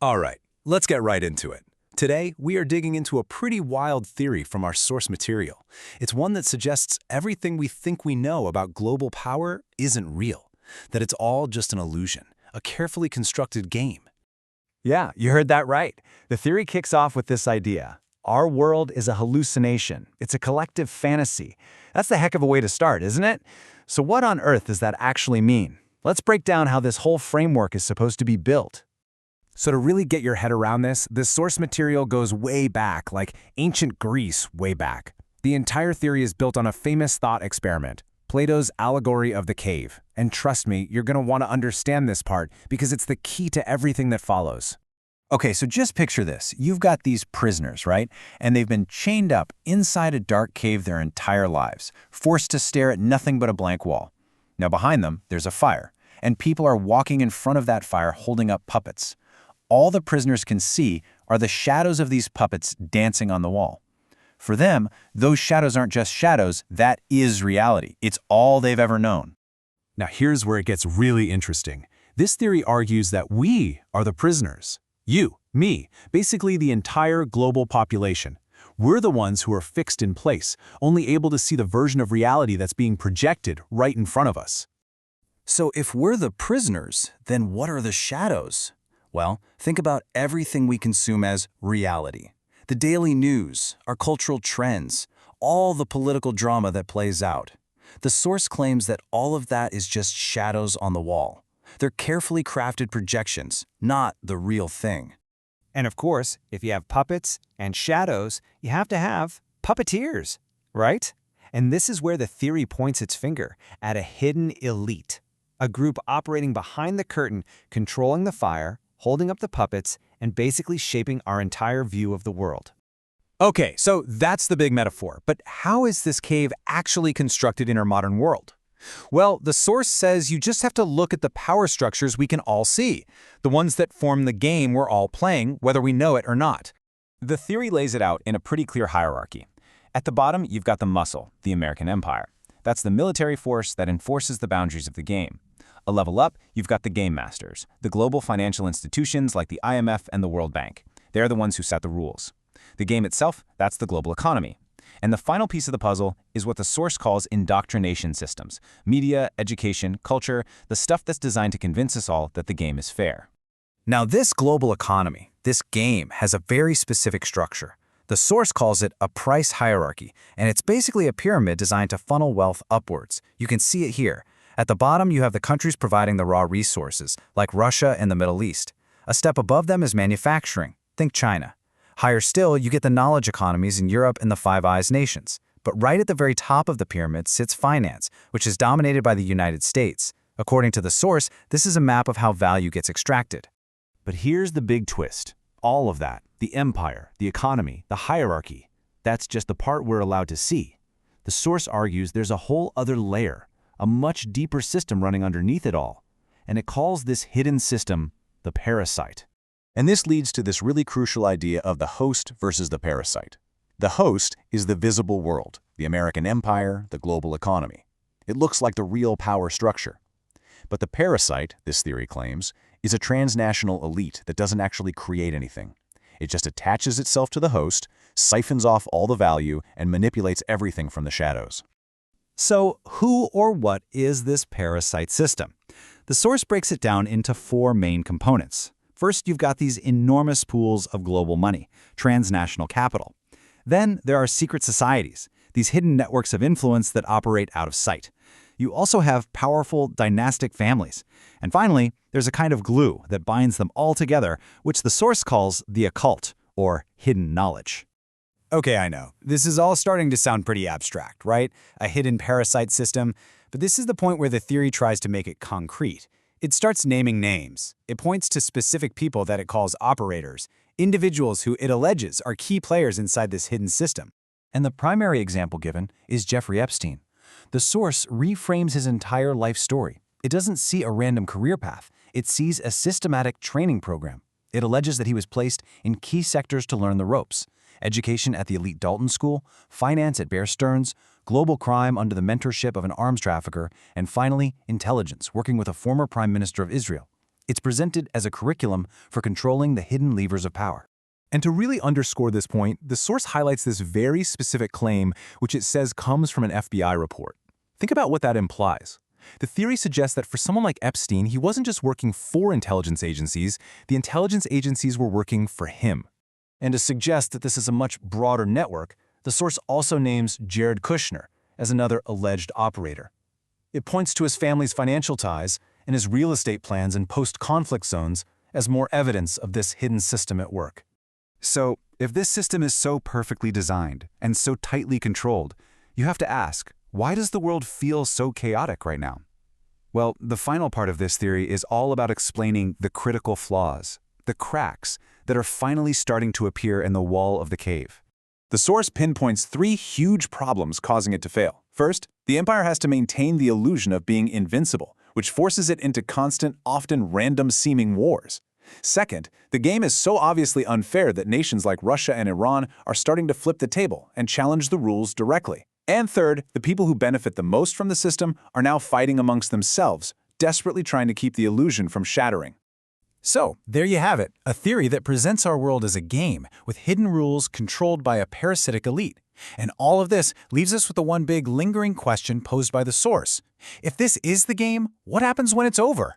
All right, let's get right into it. Today, we are digging into a pretty wild theory from our source material. It's one that suggests everything we think we know about global power isn't real, that it's all just an illusion, a carefully constructed game. Yeah, you heard that right. The theory kicks off with this idea. Our world is a hallucination. It's a collective fantasy. That's the heck of a way to start, isn't it? So what on earth does that actually mean? Let's break down how this whole framework is supposed to be built. So to really get your head around this source material goes way back, like ancient Greece way back. The entire theory is built on a famous thought experiment, Plato's allegory of the cave. And trust me, you're going to want to understand this part because it's the key to everything that follows. Okay, so just picture this. You've got these prisoners, right? And they've been chained up inside a dark cave their entire lives, forced to stare at nothing but a blank wall. Now behind them, there's a fire, and people are walking in front of that fire holding up puppets. All the prisoners can see are the shadows of these puppets dancing on the wall. For them, those shadows aren't just shadows, that is reality. It's all they've ever known. Now here's where it gets really interesting. This theory argues that we are the prisoners. You, me, basically the entire global population. We're the ones who are fixed in place, only able to see the version of reality that's being projected right in front of us. So if we're the prisoners, then what are the shadows? Well, think about everything we consume as reality. The daily news, our cultural trends, all the political drama that plays out. The source claims that all of that is just shadows on the wall. They're carefully crafted projections, not the real thing. And of course, if you have puppets and shadows, you have to have puppeteers, right? And this is where the theory points its finger at a hidden elite, a group operating behind the curtain, controlling the fire, holding up the puppets, and basically shaping our entire view of the world. Okay, so that's the big metaphor. But how is this cave actually constructed in our modern world? Well, the source says you just have to look at the power structures we can all see, the ones that form the game we're all playing, whether we know it or not. The theory lays it out in a pretty clear hierarchy. At the bottom, you've got the muscle, the American empire. That's the military force that enforces the boundaries of the game. A level up, you've got the game masters, the global financial institutions like the IMF and the World Bank. They're the ones who set the rules. The game itself, that's the global economy. And the final piece of the puzzle is what the source calls indoctrination systems, media, education, culture, the stuff that's designed to convince us all that the game is fair. Now this global economy, this game, has a very specific structure. The source calls it a price hierarchy, and it's basically a pyramid designed to funnel wealth upwards. You can see it here. At the bottom, you have the countries providing the raw resources, like Russia and the Middle East. A step above them is manufacturing. Think China. Higher still, you get the knowledge economies in Europe and the Five Eyes nations. But right at the very top of the pyramid sits finance, which is dominated by the United States. According to the source, this is a map of how value gets extracted. But here's the big twist. All of that, the empire, the economy, the hierarchy, that's just the part we're allowed to see. The source argues there's a whole other layer, a much deeper system running underneath it all, and it calls this hidden system the parasite. And this leads to this really crucial idea of the host versus the parasite. The host is the visible world, the American empire, the global economy. It looks like the real power structure. But the parasite, this theory claims, is a transnational elite that doesn't actually create anything. It just attaches itself to the host, siphons off all the value, and manipulates everything from the shadows. So who or what is this parasite system? The source breaks it down into four main components. First, you've got these enormous pools of global money, transnational capital. Then there are secret societies, these hidden networks of influence that operate out of sight. You also have powerful dynastic families. And finally, there's a kind of glue that binds them all together, which the source calls the occult, or hidden knowledge. Okay, I know. This is all starting to sound pretty abstract, right? A hidden parasite system. But this is the point where the theory tries to make it concrete. It starts naming names. It points to specific people that it calls operators, individuals who it alleges are key players inside this hidden system. And the primary example given is Jeffrey Epstein. The source reframes his entire life story. It doesn't see a random career path. It sees a systematic training program. It alleges that he was placed in key sectors to learn the ropes: education at the elite Dalton School, finance at Bear Stearns, global crime under the mentorship of an arms trafficker, and finally, intelligence, working with a former prime minister of Israel. It's presented as a curriculum for controlling the hidden levers of power. And to really underscore this point, the source highlights this very specific claim, which it says comes from an FBI report. Think about what that implies. The theory suggests that for someone like Epstein, he wasn't just working for intelligence agencies, the intelligence agencies were working for him. And to suggest that this is a much broader network, the source also names Jared Kushner as another alleged operator. It points to his family's financial ties and his real estate plans in post-conflict zones as more evidence of this hidden system at work. So, if this system is so perfectly designed and so tightly controlled, you have to ask, why does the world feel so chaotic right now? Well, the final part of this theory is all about explaining the critical flaws, the cracks that are finally starting to appear in the wall of the cave. The source pinpoints 3 huge problems causing it to fail. First, the empire has to maintain the illusion of being invincible, which forces it into constant, often random-seeming wars. Second, the game is so obviously unfair that nations like Russia and Iran are starting to flip the table and challenge the rules directly. And third, the people who benefit the most from the system are now fighting amongst themselves, desperately trying to keep the illusion from shattering. So, there you have it, a theory that presents our world as a game with hidden rules controlled by a parasitic elite. And all of this leaves us with the one big lingering question posed by the source. If this is the game, what happens when it's over?